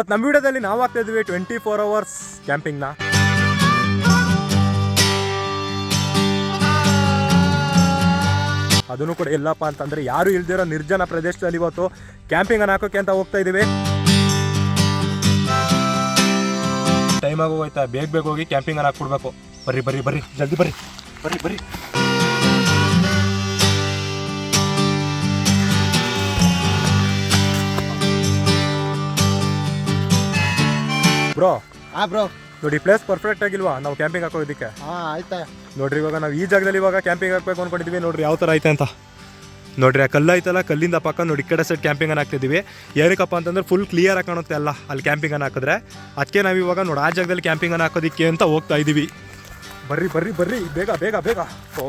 ನಮ್ಮ ವಿಡಿಯೋದಲ್ಲಿ ನಾವು ಆಗ್ತಾ ಇದ್ವಿ 24 hours ಕ್ಯಾಂಪಿಂಗ್ನ. ಅದನ್ನು ಕೂಡ ಎಲ್ಲಪ್ಪ ಅಂತಂದರೆ ಯಾರು ಇಲ್ದಿರೋ ನಿರ್ಜನ ಪ್ರದೇಶದಲ್ಲಿ ಇವತ್ತು ಕ್ಯಾಂಪಿಂಗನ್ನು ಹಾಕೋಕ್ಕೆ ಅಂತ ಹೋಗ್ತಾ ಇದ್ದೀವಿ. ಟೈಮ್ ಆಗೋಯ್ತಾ, ಬೇಗ ಹೋಗಿ ಕ್ಯಾಂಪಿಂಗನ್ನು ಹಾಕ್ಬಿಡ್ಬೇಕು. ಬರ್ರಿ ಜಲ್ದಿ ಬರ್ರಿ. ಬ್ರೋ ನೋಡಿ, ಪ್ಲೇಸ್ ಪರ್ಫೆಕ್ಟ್ ಆಗಿಲ್ವಾ ನಾವು ಕ್ಯಾಂಪಿಂಗ್ ಹಾಕೋದಕ್ಕೆ? ಆಯ್ತಾ ನೋಡ್ರಿ, ಇವಾಗ ನಾವು ಈ ಜಾಗದಲ್ಲಿ ಇವಾಗ ಕ್ಯಾಂಪಿಂಗ್ ಹಾಕ್ಬೇಕು ಅನ್ಕೊಂಡಿದ್ವಿ. ನೋಡ್ರಿ ಯಾವ ಥರ ಐತೆ ಅಂತ. ನೋಡ್ರಿ, ಆ ಕಲ್ಲು ಐತಲ್ಲ, ಕಲ್ಲಿಂದ ಪಕ್ಕ ನೋಡಿ ಈ ಕಡೆ ಸೈಡ್ ಕ್ಯಾಂಪಿಂಗನ್ನು ಹಾಕ್ತಿದ್ದೀವಿ. ಏನಕ್ಕಪ್ಪ ಅಂತಂದ್ರೆ ಫುಲ್ ಕ್ಲಿಯರ್ ಆಗಿ ಕಾಣುತ್ತೆ ಅಲ್ಲ ಅಲ್ಲಿ ಕ್ಯಾಂಪಿಂಗನ್ನು ಹಾಕಿದ್ರೆ. ಅದಕ್ಕೆ ನಾವು ಇವಾಗ ನೋಡಿ ಆ ಜಾಗದಲ್ಲಿ ಕ್ಯಾಂಪಿಂಗನ್ನು ಹಾಕೋದಕ್ಕೆ ಅಂತ ಹೋಗ್ತಾ ಇದ್ದೀವಿ. ಬರ್ರಿ ಬೇಗ. ಓ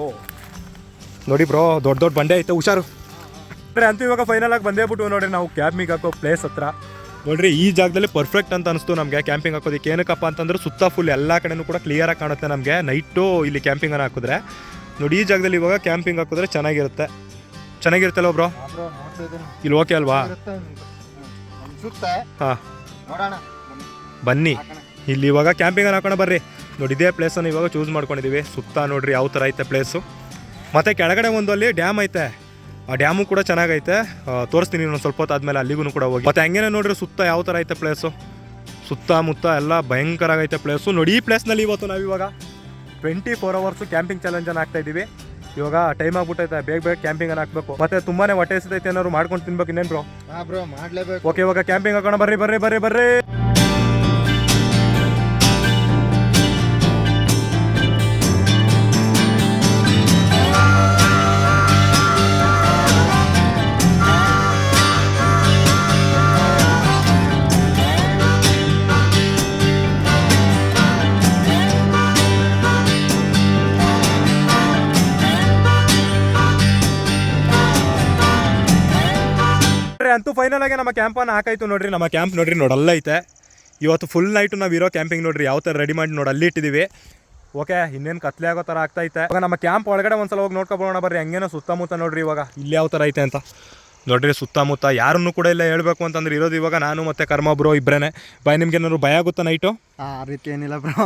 ನೋಡಿ ಬ್ರೋ, ದೊಡ್ಡ ಬಂಡೆ ಐತೆ, ಹುಷಾರು. ಅಂತೂ ಇವಾಗ ಫೈನಲ್ ಆಗಿ ಬಂದೇ ಬಿಟ್ಟು ನೋಡ್ರಿ ನಾವು ಕ್ಯಾಂಪಿಂಗ್ ಹಾಕೋ ಪ್ಲೇಸ್ ಹತ್ರ. ನೋಡ್ರಿ, ಈ ಜಾಗದಲ್ಲಿ ಪರ್ಫೆಕ್ಟ್ ಅಂತ ಅನಿಸ್ತು ನಮಗೆ ಕ್ಯಾಂಪಿಂಗ್ ಹಾಕೋದಕ್ಕೆ. ಏನಕ್ಕಪ್ಪ ಅಂತಂದ್ರೆ ಸುತ್ತ ಫುಲ್ ಎಲ್ಲ ಕಡೆನೂ ಕೂಡ ಕ್ಲಿಯರಾಗಿ ಕಾಣುತ್ತೆ ನಮಗೆ ನೈಟು ಇಲ್ಲಿ ಕ್ಯಾಂಪಿಂಗನ್ನು ಹಾಕಿದ್ರೆ. ನೋಡಿ, ಈ ಜಾಗದಲ್ಲಿ ಇವಾಗ ಕ್ಯಾಂಪಿಂಗ್ ಹಾಕಿದ್ರೆ ಚೆನ್ನಾಗಿರುತ್ತಲ್ಲ ಬ್ರೋ? ಇಲ್ಲಿ ಓಕೆ ಅಲ್ವಾ? ಹಾಂ, ಬನ್ನಿ ಇಲ್ಲಿ ಇವಾಗ ಕ್ಯಾಂಪಿಂಗನ್ನು ಹಾಕೋಣ ಬರ್ರಿ. ನೋಡಿ, ಇದೇ ಪ್ಲೇಸನ್ನು ಇವಾಗ ಚೂಸ್ ಮಾಡ್ಕೊಂಡಿದ್ದೀವಿ. ಸುತ್ತ ನೋಡ್ರಿ ಯಾವ ಥರ ಐತೆ ಪ್ಲೇಸು. ಮತ್ತು ಕೆಳಗಡೆ ಒಂದು ಅಲ್ಲಿ ಡ್ಯಾಮ್ ಐತೆ, ಆ ಡ್ಯಾಮು ಕೂಡ ಚೆನ್ನಾಗೈತೆ. ತೋರಿಸ್ತೀನಿ ಇನ್ನೊಂದು ಸ್ವಲ್ಪ ಹೊತ್ತು ಆದಮೇಲೆ ಅಲ್ಲಿಗೂ ಕೂಡ ಹೋಗಿ. ಮತ್ತು ಹಂಗೇನೆ ನೋಡ್ರಿ ಸುತ್ತ ಯಾವ ಥರ ಐತೆ ಪ್ಲೇಸು. ಸುತ್ತಮುತ್ತ ಎಲ್ಲ ಭಯಂಕರ ಆಗೈತೆ ಪ್ಲೇಸು. ನೋಡಿ, ಈ ಪ್ಲೇಸ್ನಲ್ಲಿ ಇವತ್ತು ನಾವಿವಾಗ 24 hours ಕ್ಯಾಂಪಿಂಗ್ ಚಾಲೆಂಜನ್ನು ಹಾಕ್ತಾ ಇದ್ದೀವಿ. ಇವಾಗ ಟೈಮ್ ಆಗ್ಬಿಟ್ಟೈತೆ, ಬೇಗ ಕ್ಯಾಂಪಿಂಗನ್ನು ಹಾಕಬೇಕು. ಮತ್ತು ತುಂಬಾ ಹೊಟ್ಟೆ ಹಸಿದೈತೆ, ಏನಾದ್ರು ಮಾಡ್ಕೊಂಡು ತಿನ್ಬೇಕು. ಇನ್ನೇನು ಬ್ರೋ? ಬ್ರೋ ಮಾಡಲೇಬೇಕು. ಓಕೆ, ಇವಾಗ ಕ್ಯಾಂಪಿಂಗ್ ಹಾಕೋಣ ಬರ್ರಿ. ಅಂತೂ ಫೈನಲ್ ಆಗಿ ನಮ್ಮ ಕ್ಯಾಂಪನ್ನು ಹಾಕಾಯ್ತು. ನೋಡ್ರಿ, ನಮ್ಮ ಕ್ಯಾಂಪ್ ನೋಡ್ರಿ ನೋಡಲ್ಲೈತೆ. ಇವತ್ತು ಫುಲ್ ನೈಟು ನಾವು ಇರೋ ಕ್ಯಾಂಪಿಂಗ್ ನೋಡ್ರಿ ಯಾವ ಥರ ರೆಡಿ ಮಾಡಿ ನೋಡಿ ಅಲ್ಲಿ ಇಟ್ಟಿದ್ದೀವಿ. ಓಕೆ, ಇನ್ನೇನು ಕತ್ಲೆ ಆಗೋ ಥರ ಆಗ್ತೈತೆ. ಇವಾಗ ನಮ್ಮ ಕ್ಯಾಂಪ್ ಒಳಗಡೆ ಒಂದ್ಸಲ ಹೋಗಿ ನೋಡ್ಕೊಬೋಣ ಬರ್ರಿ. ಹಂಗೇನೋ ಸುತ್ತಮುತ್ತ ನೋಡ್ರಿ ಇವಾಗ ಇಲ್ಲಿ ಯಾವ ಥರ ಐತೆ ಅಂತ. ನೋಡ್ರಿ, ಸುತ್ತಮುತ್ತ ಯಾರನ್ನೂ ಕೂಡ ಇಲ್ಲ ಹೇಳ್ಬೇಕು ಅಂತಂದ್ರೆ ಇರೋದು ಇವಾಗ ನಾನು ಮತ್ತು ಕರ್ಮ ಬ್ರೋ ಇಬ್ಬರೇನೆ. ನಿಮ್ಗೆ ಏನಾದ್ರು ಭಯ ಆಗುತ್ತಾ ನೈಟು? ಆ ರೀತಿ ಏನಿಲ್ಲ ಬ್ರೋ,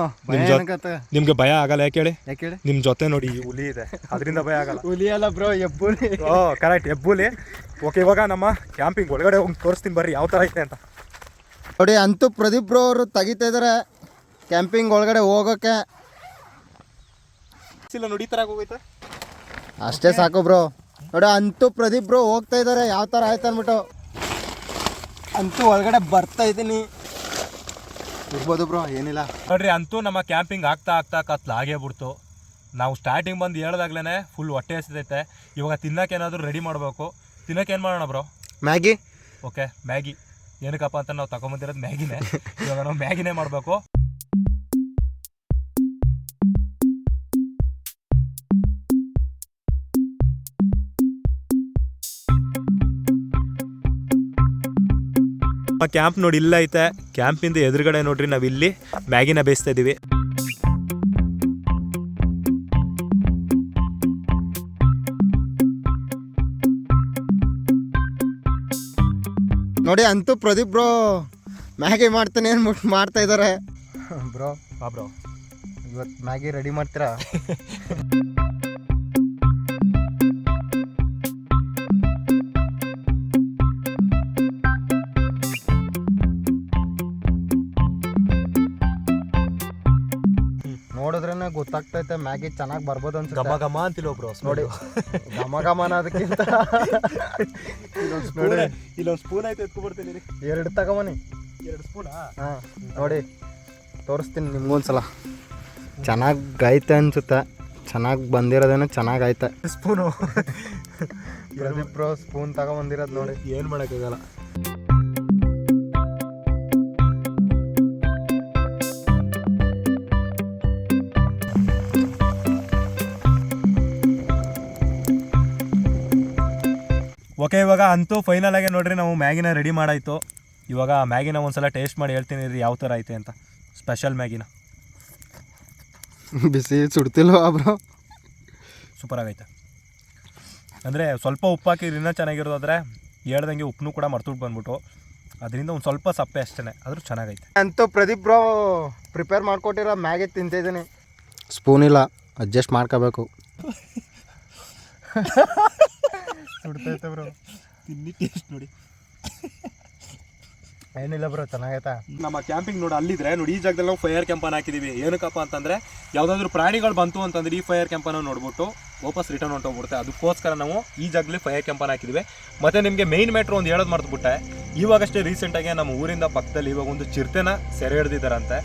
ನಿಮ್ಗೆ ಭಯ ಆಗಲ್ಲ? ಯಾಕೆ ಹೇಳಿ? ನಿಮ್ಮ ಜೊತೆ ನೋಡಿ ಹುಲಿ ಇದೆ, ಅದರಿಂದ ಭಯ ಆಗಲ್ಲ. ಹುಲಿ ಅಲ್ಲ ಬ್ರೋ, ಹೆಬ್ಬುಲಿ. ಓ ಕರೆಕ್ಟ್, ಹೆಬ್ಬುಲಿ. ಓಕೆ, ಇವಾಗ ನಮ್ಮ ಕ್ಯಾಂಪಿಂಗ್ ಒಳಗಡೆ ಹೋಗಿ ತೋರಿಸ್ತೀನಿ ಬರ್ರಿ ಯಾವ ಥರ ಐತೆ ಅಂತ. ನೋಡಿ, ಅಂತೂ ಪ್ರದೀಪ್ ಬ್ರೋ ಅವರು ತೆಗಿತಾ ಇದಾರೆ ಕ್ಯಾಂಪಿಂಗ್ ಒಳಗಡೆ ಹೋಗೋಕೆ. ನೋಡಿ ಈ ಥರ ಹೋಗೈತೆ, ಅಷ್ಟೇ ಸಾಕು ಬ್ರೋ. ನೋಡಿ, ಅಂತೂ ಪ್ರದೀಪ್ ಬ್ರೋ ಹೋಗ್ತಾ ಇದ್ದಾರೆ ಯಾವ ಥರ ಆಯ್ತು ಅಂದ್ಬಿಟ್ಟು. ಅಂತೂ ಒಳಗಡೆ ಬರ್ತಾ ಇದ್ದೀನಿ. ಇರ್ಬೋದು ಬ್ರೋ, ಏನಿಲ್ಲ. ನೋಡ್ರಿ, ಅಂತೂ ನಮ್ಮ ಕ್ಯಾಂಪಿಂಗ್ ಆಗ್ತಾ ಕತ್ಲಾಗೇ ಬಿಡ್ತು. ನಾವು ಸ್ಟಾರ್ಟಿಂಗ್ ಬಂದು ಹೇಳ್ದಾಗ್ಲೇ ಫುಲ್ ಹೊಟ್ಟೆ ಹಸಿದೈತೆ. ಇವಾಗ ತಿನ್ನಕ್ಕೆ ಏನಾದರೂ ರೆಡಿ ಮಾಡಬೇಕು. ತಿನ್ನಕ್ಕೆ ಏನು ಮಾಡೋಣ ಬ್ರೋ? ಮ್ಯಾಗಿ. Okay, Maggi. ಏನಕ್ಕಪ್ಪ ಅಂತ ನಾವು ತಗೊಂಬಂದಿರೋದು ಮ್ಯಾಗಿನೇ. ಇವಾಗ ನಾವು ಮ್ಯಾಗಿನೇ ಮಾಡಬೇಕು. ಕ್ಯಾಂಪ್ ನೋಡಿ ಇಲ್ಲ ಐತೆ. ಕ್ಯಾಂಪಿಂದ ಎದುರುಗಡೆ ನೋಡ್ರಿ ನಾವು ಇಲ್ಲಿ ಮ್ಯಾಗಿನ ಬೇಯಿಸ್ತಾ ಇದ್ದೀವಿ. ನೋಡಿ, ಅಂತೂ ಪ್ರದೀಪ್ ಬ್ರೋ ಮ್ಯಾಗಿ ಮಾಡ್ತಾನೆ ಅಂದ್ಬಿಟ್ಟು ಮಾಡ್ತಾ ಇದ್ದಾರೆ. ಬ್ರೋ ಇವತ್ತು ಮ್ಯಾಗಿ ರೆಡಿ ಮಾಡ್ತೀರಾ? ನೋಡಿದ್ರೇನೆ ಗೊತ್ತಾಗ್ತೈತೆ ಮ್ಯಾಗಿ ಚೆನ್ನಾಗಿ ಬರ್ಬೋದು ಅಂತ. ಘಮ ಅಂತಿಲ್ಲ ಬ್ರೋ. ನೋಡಿ, ಘಮ ಅನ್ನೋದಕ್ಕಿಂತ ಇಲ್ಲೊಂದು ಸ್ಪೂನ್ ಆಯ್ತು, ಎತ್ಕೊಬರ್ತೀನಿ. 2 ತಗೊಂಬನಿ. 2 ಸ್ಪೂನಾ? ಹಾಂ, ನೋಡಿ ತೋರಿಸ್ತೀನಿ ನಿಮ್ಗೊಂದ್ಸಲ. ಚೆನ್ನಾಗೈತೆ ಅನ್ಸುತ್ತೆ. ಚೆನ್ನಾಗಿ ಬಂದಿರೋದೇನೋ ಚೆನ್ನಾಗೈತೆ. ಸ್ಪೂನು ಪ್ರದೀಪ್ ಬ್ರೋ ಸ್ಪೂನ್ ತಗೊಂಬಂದಿರೋದು ನೋಡಿ. ಏನು ಮಾಡೋಕ್ಕಾಗಲ್ಲ. ಓಕೆ, ಇವಾಗ ಅಂತೂ ಫೈನಲ್ ಆಗಿ ನೋಡ್ರಿ ನಾವು ಮ್ಯಾಗಿನ ರೆಡಿ ಮಾಡಾಯಿತು. ಇವಾಗ ಮ್ಯಾಗಿನ ಒಂದ್ಸಲ ಟೇಸ್ಟ್ ಮಾಡಿ ಹೇಳ್ತೀನಿ ರೀ ಯಾವ ಥರ ಐತೆ ಅಂತ. ಸ್ಪೆಷಲ್ ಮ್ಯಾಗಿನ ಬಿಸಿ ಸುಡ್ತಿಲ್ವಾ ಬ್ರೋ? ಸೂಪರ್ ಆಗೈತೆ. ಅಂದರೆ ಸ್ವಲ್ಪ ಉಪ್ಪು ಹಾಕಿದ್ರೆ ಇನ್ನೂ ಚೆನ್ನಾಗಿರೋದಾದರೆ ಹೇಳ್ದಂಗೆ ಉಪ್ಪನ್ನು ಕೂಡ ಮರ್ತುಬಿಟ್ಟು ಬಂದ್ಬಿಟ್ಟು ಅದರಿಂದ ಒಂದು ಸ್ವಲ್ಪ ಸಪ್ಪೆ ಅಷ್ಟೇ, ಆದರೂ ಚೆನ್ನಾಗೈತೆ. ಅಂತೂ ಪ್ರದೀಪ್ ಬ್ರೋ ಪ್ರಿಪೇರ್ ಮಾಡ್ಕೊಟ್ಟಿರೋ ಮ್ಯಾಗಿ ತಿಂತಿದ್ದೀನಿ. ಸ್ಪೂನ್ ಇಲ್ಲ, ಅಡ್ಜಸ್ಟ್ ಮಾಡ್ಕೋಬೇಕು. ಸುಡ್ತೈತೆ ಬ್ರೋ, ತಿನ್ನಿ ಟೇಸ್ಟ್ ನೋಡಿ. ಏನಿಲ್ಲ ಬ್ರೋ, ಚೆನ್ನಾಗೈತಾ. ನಮ್ಮ ಕ್ಯಾಂಪಿಂಗ್ ನೋಡಿ ಅಲ್ಲಿದ್ರೆ ನೋಡಿ, ಈ ಜಾಗದಲ್ಲಿ ನಾವು ಫೈರ್ ಕ್ಯಾಂಪನ್ನು ಹಾಕಿದ್ದೀವಿ. ಏನಕ್ಕಪ್ಪ ಅಂತಂದರೆ ಯಾವುದಾದ್ರೂ ಪ್ರಾಣಿಗಳು ಬಂತು ಅಂತಂದ್ರೆ ಈ ಫೈರ್ ಕ್ಯಾಂಪನ್ನು ನೋಡ್ಬಿಟ್ಟು ವಾಪಸ್ ರಿಟರ್ನ್ ಹೊಂಟೋಗ್ಬಿಡುತ್ತೆ. ಅದಕ್ಕೋಸ್ಕರ ನಾವು ಈ ಜಾಗದಲ್ಲಿ ಫೈರ್ ಕ್ಯಾಂಪನ್ನು ಹಾಕಿದ್ದೀವಿ. ಮತ್ತು ನಿಮಗೆ ಮೇನ್ ಮ್ಯಾಟ್ರ್ ಒಂದು ಹೇಳೋದು ಮರೆತುಬಿಟ್ಟೆ, ಇವಾಗಷ್ಟೇ ರೀಸೆಂಟಾಗಿ ನಮ್ಮ ಊರಿಂದ ಪಕ್ಕದಲ್ಲಿ ಇವಾಗ ಒಂದು ಚಿರತೆನ ಸೆರೆ ಹಿಡ್ದಿದ್ದಾರಂತೆ.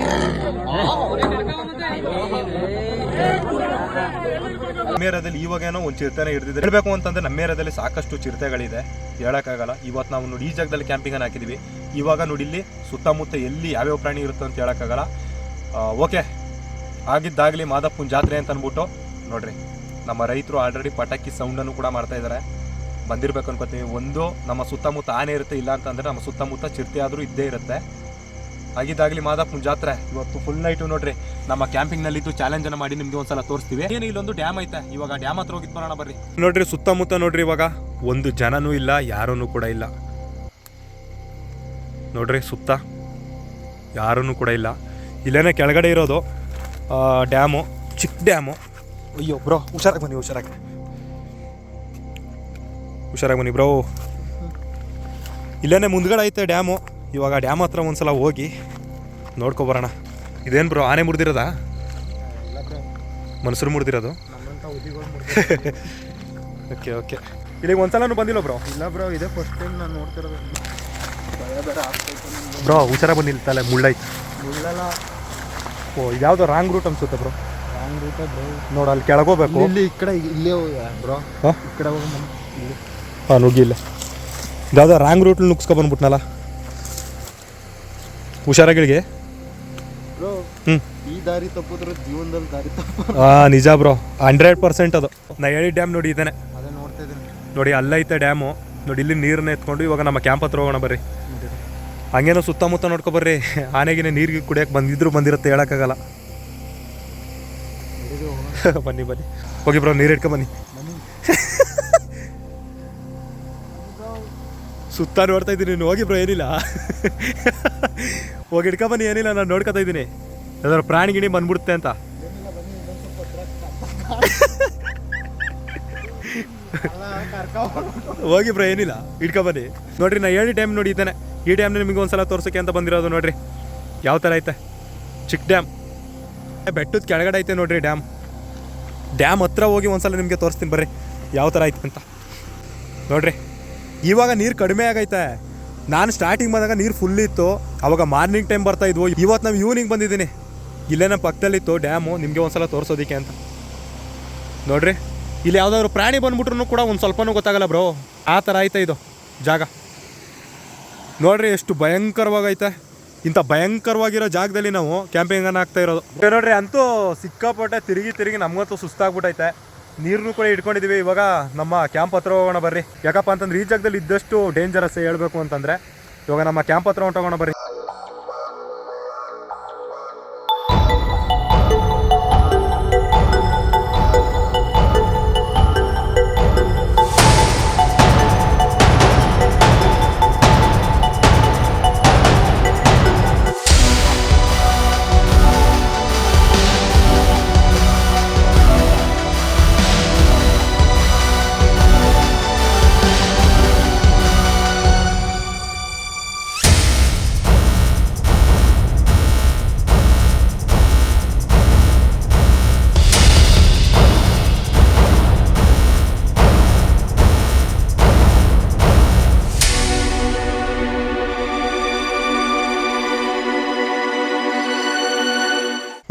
ನಮ್ಮ ಏರಿಯಾದಲ್ಲಿ ಇವಾಗೇನೋ ಒಂದು ಚಿರತೆನ ಹಿಡಿದಿದ್ದಾರೆ. ಹೇಳಬೇಕು ಅಂತಂದರೆ ನಮ್ಮ ಏರಿಯಾದಲ್ಲಿ ಸಾಕಷ್ಟು ಚಿರತೆಗಳಿದೆ, ಹೇಳೋಕ್ಕಾಗಲ್ಲ. ಇವತ್ತು ನಾವು ನೋಡಿ ಈ ಜಾಗದಲ್ಲಿ ಕ್ಯಾಂಪಿಂಗನ್ನು ಹಾಕಿದ್ದೀವಿ. ಇವಾಗ ನೋಡಿ ಇಲ್ಲಿ ಸುತ್ತಮುತ್ತ ಎಲ್ಲಿ ಯಾವ್ಯಾವ ಪ್ರಾಣಿ ಇರುತ್ತೆ ಅಂತ ಹೇಳೋಕ್ಕಾಗಲ್ಲ. ಓಕೆ, ಆಗಿದ್ದಾಗಲಿ ಮಾದಪ್ಪನ ಜಾತ್ರೆ ಅಂತ ಅಂದ್ಬಿಟ್ಟು ನೋಡ್ರಿ, ನಮ್ಮ ರೈತರು ಆಲ್ರೆಡಿ ಪಟಾಕಿ ಸೌಂಡನ್ನು ಕೂಡ ಮಾಡ್ತಾ ಇದ್ದಾರೆ. ಬಂದಿರ್ಬೇಕು ಅನ್ಕೋತೀವಿ. ಒಂದು ನಮ್ಮ ಸುತ್ತಮುತ್ತ ಆನೆ ಇರುತ್ತೆ, ಇಲ್ಲ ಅಂತಂದರೆ ನಮ್ಮ ಸುತ್ತಮುತ್ತ ಚಿರತೆ ಆದರೂ ಇದ್ದೇ ಇರುತ್ತೆ. ಆಗಿದ್ದಾಗಲಿ ಮಾದಪ್ಪನ ಜಾತ್ರೆ ಇವತ್ತು ಫುಲ್ ನೈಟು ನೋಡ್ರಿ. ನಮ್ಮ ಕ್ಯಾಂಪಿಂಗ್ನಲ್ಲಿದ್ದು ಚಾಲೆಂಜನ್ನು ಮಾಡಿ ನಿಮಗೆ ಒಂದ್ಸಲ ತೋರಿಸ್ತೀವಿ. ಏನು ಇಲ್ಲೊಂದು ಡ್ಯಾಮ್ ಐತೆ, ಇವಾಗ ಡ್ಯಾಮ್ ಹತ್ರ ಹೋಗಿದ್ದು ಬರೋಣ ಬರ್ರಿ. ನೋಡ್ರಿ ಸುತ್ತಮುತ್ತ ನೋಡ್ರಿ, ಇವಾಗ ಒಂದು ಜನನೂ ಇಲ್ಲ, ಯಾರೂ ಕೂಡ ಇಲ್ಲ ನೋಡ್ರಿ. ಸುತ್ತ ಯಾರೂ ಕೂಡ ಇಲ್ಲ. ಇಲ್ಲೇನೇ ಕೆಳಗಡೆ ಇರೋದು ಡ್ಯಾಮು, ಚಿಕ್ಕ ಡ್ಯಾಮು. ಅಯ್ಯೋ ಬ್ರೋ, ಹುಷಾರಾಗಿ ಬನ್ನಿ, ಹುಷಾರಾಗಿ ಬನ್ನಿ ಬ್ರೋ. ಇಲ್ಲೇನೆ ಮುಂದ್ಗಡೆ ಐತೆ ಡ್ಯಾಮು. ಇವಾಗ ಡ್ಯಾಮ್ ಹತ್ರ ಒಂದ್ಸಲ ಹೋಗಿ ನೋಡ್ಕೊಬರೋಣ. ಇದೇನು ಬ್ರೋ, ಆನೆ ಮುರಿದಿರೋದಾ? ಮನುಷ್ಯರು ಮುರಿದಿರೋದು? Okay okay. ಇಲ್ಲಿಗೆ ಒಂದ್ಸಲನೂ ಬಂದಿಲ್ಲ ಬ್ರೋ? ಇಲ್ಲ ಬ್ರೋ, ಇದೇ ಫಸ್ಟ್ ಟೈಮ್ ನಾನು ನೋಡ್ತಿರೋದು. ಬ್ರೋ ಹುಷಾರಾಗಿ ಬಂದಿಲ್ಲ, ತಲೆ ಮುಳ್ಳೈತೆ. ಮುಳ್ಳಲ್ಲ. ಓ, ಇದ್ಯಾವುದೋ ರಾಂಗ್ ರೂಟ್ ಅನ್ಸುತ್ತೆ ಬ್ರೋ. Wrong route bro. ನೋಡು ಅಲ್ಲಿ ಕೆಳಗೋಗ್ಬೇಕು. ಇಲ್ಲಿ ಈ ಕಡೆ ಇಲ್ಲೇ ಬ್ರೋ. ಹಾಂ, ಈ ಕಡೆ ಹೋಗಿ ಇಲ್ಲಿ. ಹಾಂ, ನುಗ್ಗಿಲ್ಲ. ಇದ್ಯಾವುದೋ ರಾಂಗ್ ರೂಟ್ಲಿ ನುಗ್ಸ್ಕೊಬಂದ್ಬಿಟ್ನಲ್ಲ. ಹುಷಾರಾಗಿಳಿಗೆ ಬ್ರೋ. ಈ ದಾರಿ ತಪ್ಪಿದ್ರೆ ಜೀವನದಲ್ಲಿ ದಾರಿ ತಪ್ಪ. ನಿಜ ಬ್ರೋ, 100% ಅದು. ನಾ ಹೇಳಿ ಡ್ಯಾಮ್ ನೋಡಿ ಇದ್ದಾನೆ, ಅದೇ ನೋಡ್ತಾ ಇದ್ದೀನಿ ನೋಡಿ. ಅಲ್ಲೈತೆ ಡ್ಯಾಮು ನೋಡಿ. ಇಲ್ಲಿ ನೀರನ್ನ ಎತ್ಕೊಂಡು ಇವಾಗ ನಮ್ಮ ಕ್ಯಾಂಪ್ ಹತ್ರ ಹೋಗೋಣ ಬರ್ರಿ. ಹಂಗೇನೋ ಸುತ್ತಮುತ್ತ ನೋಡ್ಕೊ ಬರ್ರಿ. ಆನೆಗಿನ ನೀರಿಗೆ ಕುಡಿಯೋಕೆ ಬಂದಿರುತ್ತೆ, ಹೇಳೋಕ್ಕಾಗಲ್ಲ. ಬನ್ನಿ ಬನ್ನಿ, ಹೋಗಿ ಬ್ರೋ, ನೀರು ಇಟ್ಕೊ ಬನ್ನಿ. ಸುತ್ತ ನೋಡ್ತಾ ಇದ್ದೀನಿ, ನೀನು ಹೋಗಿ ಬ್ರೋ, ಏನಿಲ್ಲ. ಹೋಗಿ ಇಟ್ಕೊ ಬನ್ನಿ, ಏನಿಲ್ಲ, ನಾನು ನೋಡ್ಕೊತಾ ಇದ್ದೀನಿ. ಯಾವ್ದಾದ್ರು ಪ್ರಾಣಿ ಗಿಣಿ ಬಂದ್ಬಿಡುತ್ತೆ ಅಂತ. ಹೋಗಿ ಬ್ರೋ, ಏನಿಲ್ಲ, ಇಟ್ಕೊ ಬನ್ನಿ. ನೋಡ್ರಿ, ನಾ ಹೇಳಿ ಡ್ಯಾಮ್ ನೋಡಿ ಇದ್ದಾನೆ. ಈ ಡ್ಯಾಮ್ನ ನಿಮಗೆ ಒಂದ್ಸಲ ತೋರ್ಸೋಕ್ಕೆ ಅಂತ ಬಂದಿರೋದು. ನೋಡ್ರಿ ಯಾವ ಥರ ಐತೆ, ಚಿಕ್ಕ ಡ್ಯಾಮ್. ಬೆಟ್ಟದ ಕೆಳಗಡೆ ಐತೆ ನೋಡ್ರಿ ಡ್ಯಾಮ್. ಡ್ಯಾಮ್ ಹತ್ರ ಹೋಗಿ ಒಂದ್ಸಲ ನಿಮಗೆ ತೋರಿಸ್ತೀನಿ ಬರ್ರಿ ಯಾವ ಥರ ಐತೆ ಅಂತ. ನೋಡ್ರಿ, ಇವಾಗ ನೀರು ಕಡಿಮೆ ಆಗೈತೆ. ನಾನು ಸ್ಟಾರ್ಟಿಂಗ್ ಬಂದಾಗ ನೀರು ಫುಲ್ ಇತ್ತು, ಅವಾಗ ಮಾರ್ನಿಂಗ್ ಟೈಮ್ ಬರ್ತಾ ಇದ್ವು. ಇವತ್ತು ನಾವು ಈವ್ನಿಂಗ್ ಬಂದಿದ್ದೀನಿ. ಇಲ್ಲೇ ನಮ್ಮ ಪಕ್ಕದಲ್ಲಿತ್ತು ಡ್ಯಾಮು, ನಿಮಗೆ ಒಂದ್ಸಲ ತೋರಿಸೋದಕ್ಕೆ ಅಂತ. ನೋಡ್ರಿ, ಇಲ್ಲಿ ಯಾವುದಾದ್ರು ಪ್ರಾಣಿ ಬಂದ್ಬಿಟ್ರು ಕೂಡ ಒಂದು ಸ್ವಲ್ಪನೂ ಗೊತ್ತಾಗಲ್ಲ ಬ್ರೋ. ಆ ಥರ ಐತೆ ಇದು ಜಾಗ. ನೋಡ್ರಿ ಎಷ್ಟು ಭಯಂಕರವಾಗೈತೆ. ಇಂಥ ಭಯಂಕರವಾಗಿರೋ ಜಾಗದಲ್ಲಿ ನಾವು ಕ್ಯಾಂಪಿಂಗನ್ನು ಆಗ್ತಾ ಇರೋದು. ನೋಡ್ರಿ, ಅಂತೂ ಸಿಕ್ಕಾಪಟ್ಟೆ ತಿರುಗಿ ನಮಗಂತೂ ಸುಸ್ತಾಗ್ಬಿಟ್ಟೈತೆ. ನೀರನ್ನು ಕೂಡ ಇಟ್ಕೊಂಡಿದ್ದೀವಿ. ಇವಾಗ ನಮ್ಮ ಕ್ಯಾಂಪ್ ಹತ್ರ ಹೋಗೋಣ ಬರ್ರಿ. ಯಾಕಪ್ಪ ಅಂತಂದ್ರೆ ಈ ಜಾಗದಲ್ಲಿ ಇದ್ದಷ್ಟು ಡೇಂಜರಸ್ ಹೇಳ್ಬೇಕು ಅಂತಂದರೆ. ಇವಾಗ ನಮ್ಮ ಕ್ಯಾಂಪ್ ಹತ್ರ ಹೊಂಟೋಗೋಣ ಬರ್ರಿ.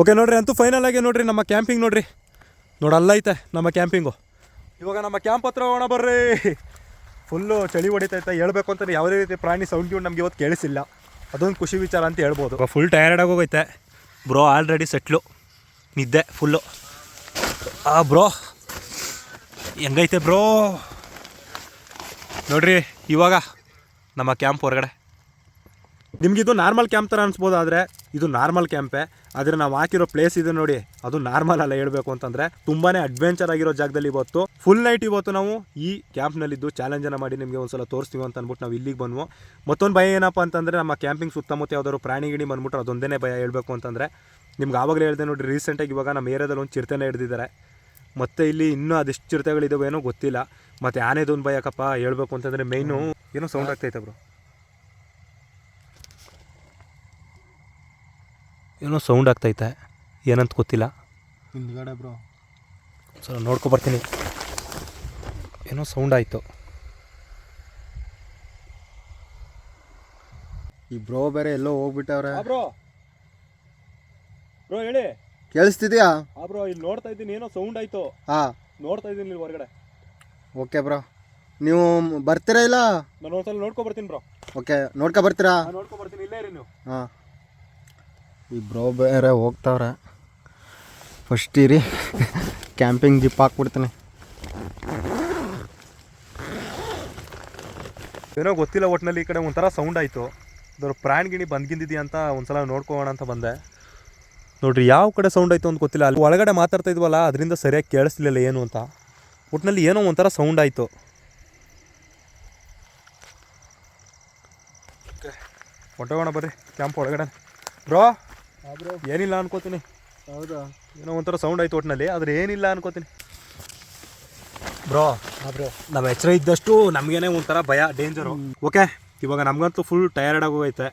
ಓಕೆ ನೋಡ್ರಿ, ಅಂತೂ ಫೈನಲ್ ಆಗಿ ನೋಡ್ರಿ ನಮ್ಮ ಕ್ಯಾಂಪಿಂಗ್ ನೋಡ್ರಿ. ಅಲ್ಲೈತೆ ನಮ್ಮ ಕ್ಯಾಂಪಿಂಗು. ಇವಾಗ ನಮ್ಮ ಕ್ಯಾಂಪ್ ಹತ್ರ ಹೋಗೋಣ ಬರ್ರಿ. ಫುಲ್ಲು ಚಳಿ ಹೊಡಿತೈತೆ. ಹೇಳ್ಬೇಕು ಅಂತಂದ್ರೆ ಯಾವುದೇ ರೀತಿ ಪ್ರಾಣಿ ಸೌಂಡ್ ನಮ್ಗೆ ಇವತ್ತು ಕೇಳಿಸಿಲ್ಲ. ಅದೊಂದು ಖುಷಿ ವಿಚಾರ ಅಂತ ಹೇಳ್ಬೋದು. ಫುಲ್ ಟಯರ್ಡ್ ಆಗೋಗೈತೆ ಬ್ರೋ, ಆಲ್ರೆಡಿ ಸೆಟ್ಲು, ನಿದ್ದೆ ಫುಲ್ಲು. ಬ್ರೋ ಹೆಂಗೈತೆ ಬ್ರೋ ನೋಡ್ರಿ. ಇವಾಗ ನಮ್ಮ ಕ್ಯಾಂಪ್ ಹೊರಗಡೆ. ನಿಮಗಿದು ನಾರ್ಮಲ್ ಕ್ಯಾಂಪ್ ಥರ ಅನಿಸ್ಬೋದು, ಆದರೆ ಇದು ನಾರ್ಮಲ್ ಕ್ಯಾಂಪೇ. ಆದರೆ ನಾವು ಹಾಕಿರೋ ಪ್ಲೇಸ್ ಇದೆ ನೋಡಿ, ಅದು ನಾರ್ಮಲ್ ಅಲ್ಲ. ಹೇಳಬೇಕು ಅಂತಂದರೆ ತುಂಬಾ ಅಡ್ವೆಂಚರ್ ಆಗಿರೋ ಜಾಗದಲ್ಲಿ ಇವತ್ತು ಫುಲ್ ನೈಟ್ ಇವತ್ತು ನಾವು ಈ ಕ್ಯಾಂಪ್ನಲ್ಲಿದ್ದು ಚಾಲೆಂಜನ್ನು ಮಾಡಿ ನಿಮಗೆ ಒಂದು ಸಲ ತೋರಿಸ್ತೀವಿ ಅಂತ ಅಂದ್ಬಿಟ್ಟು ನಾವು ಇಲ್ಲಿಗೆ ಬಂದ್ವು. ಮತ್ತೊಂದು ಭಯ ಏನಪ್ಪ ಅಂತಂದರೆ ನಮ್ಮ ಕ್ಯಾಂಪಿಂಗ್ ಸುತ್ತಮುತ್ತ ಯಾವ್ದಾದ್ರು ಪ್ರಾಣಿ ಗಿಣಿ ಬಂದ್ಬಿಟ್ರೆ ಅದೊಂದೇ ಭಯ ಹೇಳಬೇಕು ಅಂತಂದರೆ. ನಿಮ್ಗೆ ಆವಾಗಲೇ ಹೇಳಿದೆ ನೋಡಿ, ರೀಸೆಂಟಾಗಿ ಇವಾಗ ನಮ್ಮ ಏರಿಯಾದಲ್ಲಿ ಒಂದು ಚಿರತೆನೇ ಹಿಡಿದಿದ್ದಾರೆ. ಮತ್ತು ಇಲ್ಲಿ ಇನ್ನೂ ಅದೆಷ್ಟು ಚಿರತೆಗಳಿದ್ದಾವೇನೋ ಗೊತ್ತಿಲ್ಲ. ಮತ್ತು ಆನೆದೊಂದು ಭಯ ಯಾಕಪ್ಪ ಹೇಳ್ಬೇಕು ಅಂತಂದರೆ ಮೇಯ್ನು ಏನೋ ಸೌಂಡ್ ಆಗ್ತೈತೆ ಬ್ರೋ, ಏನೋ ಸೌಂಡ್ ಆಗ್ತೈತೆ, ಏನಂತ ಗೊತ್ತಿಲ್ಲ. ಹಿಂದ್ಗಡೆ ಬ್ರೋ ಸರ್ ನೋಡ್ಕೊಬರ್ತೀನಿ. ಏನೋ ಸೌಂಡ್ ಆಯಿತು. ಈ ಬ್ರೋ ಬೇರೆ ಎಲ್ಲೋ ಹೋಗ್ಬಿಟ್ಟವ್ರೆ. ಬ್ರೋ ಬ್ರೋ ಹೇಳಿ, ಕೇಳಿಸ್ತಿದ್ಯಾ? ಬ್ರೋ ಇಲ್ಲಿ ನೋಡ್ತಾ ಇದ್ದೀನಿ, ಏನೋ ಸೌಂಡ್ ಆಯಿತು. ಹಾಂ ನೋಡ್ತಾ ಇದ್ದೀನಿ ಇಲ್ಲಿ ಹೊರಗಡೆ. ಓಕೆ ಬ್ರೋ, ನೀವು ಬರ್ತೀರಾ ಇಲ್ಲ? ನಾನು ಒಂದ್ಸಲ ನೋಡ್ಕೊಬರ್ತೀನಿ ಬ್ರೋ. ಓಕೆ, ನೋಡ್ಕೊ ಬರ್ತೀರಾ? ನೋಡ್ಕೊಬರ್ತೀನಿ, ಇಲ್ಲೇ ಇರಿ ನೀವು. ಹಾಂ, ಈ ಬ್ರೋ ಬೇರೆ ಹೋಗ್ತಾವ್ರೆ. ಫಸ್ಟ್ ಇರಿ, ಕ್ಯಾಂಪಿಂಗ್ ಜಿಪ್ ಹಾಕ್ಬಿಡ್ತೀನಿ. ಏನೋ ಗೊತ್ತಿಲ್ಲ, ಒಟ್ಟಿನಲ್ಲಿ ಈ ಕಡೆ ಒಂಥರ ಸೌಂಡ್ ಆಯಿತು. ಅದ್ರ ಪ್ರಾಣಿ ಗಿಣಿ ಬಂದ್ಗಿಂದಿದೆಯಾ ಅಂತ ಒಂದ್ಸಲ ನೋಡ್ಕೊಳ್ಳೋಣ ಅಂತ ಬಂದೆ. ನೋಡ್ರಿ ಯಾವ ಕಡೆ ಸೌಂಡ್ ಆಯಿತು ಅಂತ ಗೊತ್ತಿಲ್ಲ. ಅಲ್ಲಿ ಒಳಗಡೆ ಮಾತಾಡ್ತಾ ಇದ್ವಲ್ಲ, ಅದರಿಂದ ಸರಿಯಾಗಿ ಕೇಳಿಸ್ಲಿಲ್ಲ ಏನು ಅಂತ. ಒಟ್ಟಿನಲ್ಲಿ ಏನೋ ಒಂಥರ ಸೌಂಡ್ ಆಯಿತು. ಹೊಟ್ಟೋಗೋಣ ಬರ್ರಿ ಕ್ಯಾಂಪ್ ಒಳಗಡೆ. ಬ್ರೋ ಏನಿಲ್ಲ ಅನ್ಕೋತೀನಿ. ಹೌದಾ? ಏನೋ ಒಂಥರ ಸೌಂಡ್ ಆಯಿತು ಒಟ್ಟಿನಲ್ಲಿ, ಆದ್ರೆ ಏನಿಲ್ಲ ಅನ್ಕೋತೀನಿ. ಬ್ರೋ ನಾವು ಎಚ್ಚರ ಇದ್ದಷ್ಟು ನಮಗೇನೆ ಒಂಥರ ಭಯ, ಡೇಂಜರು. ಓಕೆ, ಇವಾಗ ನಮಗಂತೂ ಫುಲ್ ಟಯರ್ಡ್ ಆಗೋಗೈತೆ.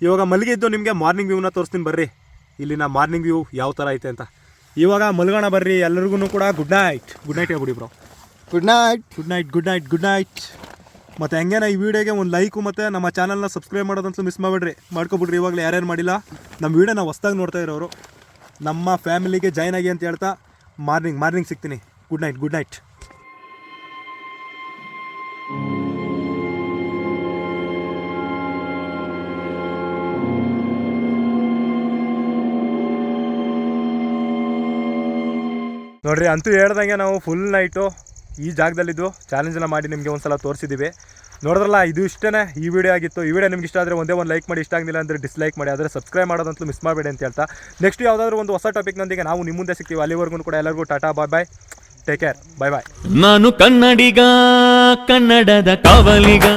ಇವಾಗ ಮಲಗಿದ್ದು ನಿಮಗೆ ಮಾರ್ನಿಂಗ್ ವ್ಯೂನ ತೋರಿಸ್ತೀನಿ ಬರ್ರಿ. ಇಲ್ಲಿನ ಮಾರ್ನಿಂಗ್ ವ್ಯೂ ಯಾವ ಥರ ಐತೆ ಅಂತ. ಇವಾಗ ಮಲ್ಗೋಣ ಬರ್ರಿ. ಎಲ್ಲರಿಗೂ ಕೂಡ ಗುಡ್ ನೈಟ್. ಗುಡ್ ನೈಟ್ ಹೇಳ್ಬಿಡಿ bro. Good night. Good night, good night, good night. ಮತ್ತು ಹೆಂಗೇನ ಈ ವಿಡಿಯೋಗೆ ಒಂದು ಲೈಕು ಮತ್ತು ನಮ್ಮ ಚಾನಲ್ನ ಸಬ್ಸ್ಕ್ರೈಬ್ ಮಾಡೋದಂತೂ ಮಿಸ್ ಮಾಡಬೇಡ್ರಿ. ಮಾಡ್ಕೊಬಿಡ್ರಿ ಇವಾಗಲೇ ಯಾರ್ಯಾರು ಮಾಡಿಲ್ಲ. ನಮ್ಮ ವೀಡಿಯೋನ ಹೊಸ್ದಾಗಿ ನೋಡ್ತಾ ಇರೋರು ನಮ್ಮ ಫ್ಯಾಮಿಲಿಗೆ ಜಾಯ್ನ್ ಆಗಿ ಅಂತ ಹೇಳ್ತಾ ಮಾರ್ನಿಂಗ್ ಸಿಗ್ತೀನಿ. Good night, good night. ನೋಡ್ರಿ, ಅಂತೂ ಹೇಳ್ದಂಗೆ ನಾವು ಫುಲ್ ನೈಟು ಈ ಜಾಗದಲ್ಲಿದ್ದು ಚಾಲೆಂಜನ್ನ ಮಾಡಿ ನಿಮಗೆ ಒಂದು ಸಲ ತೋರಿಸಿದ್ದೀವಿ. ನೋಡಿದ್ರಲ್ಲ, ಇದು ಇಷ್ಟೇ ಈ ವಿಡಿಯೋ ಆಗಿತ್ತು. ಈ ವಿಡಿಯೋ ನಿಮ್ಗೆ ಇಷ್ಟ ಆದರೆ ಒಂದೇ ಒಂದು ಲೈಕ್ ಮಾಡಿ, ಇಷ್ಟ ಆಗಲಿಲ್ಲ ಅಂದರೆ ಡಿಸ್ಲೈಕ್ ಮಾಡಿ. ಆದರೆ ಸಬ್ಸ್ಕ್ರೈಬ್ ಮಾಡೋದಂತೂ ಮಿಸ್ ಮಾಡಬೇಡಿ ಅಂತ ಹೇಳ್ತಾ ನೆಕ್ಸ್ಟ್ ಯಾವುದಾದ್ರೂ ಒಂದು ಹೊಸ ಟಾಪಿಕ್ನೊಂದಿಗೆ ನಾವು ನಿಮ್ಮ ಮುಂದೆ ಸಿಗ್ತೀವಿ. ಅಲ್ಲಿವರೆಗೂ ಕೂಡ ಎಲ್ಲರಿಗೂ ಟಾಟಾ, ಬಾಯ್ ಬಾಯ್, ಟೇಕ್ ಕೇರ್, ಬಾಯ್ ಬಾಯ್. ನಾನು ಕನ್ನಡಿಗ, ಕನ್ನಡದ ಕಾವಲಿಗ.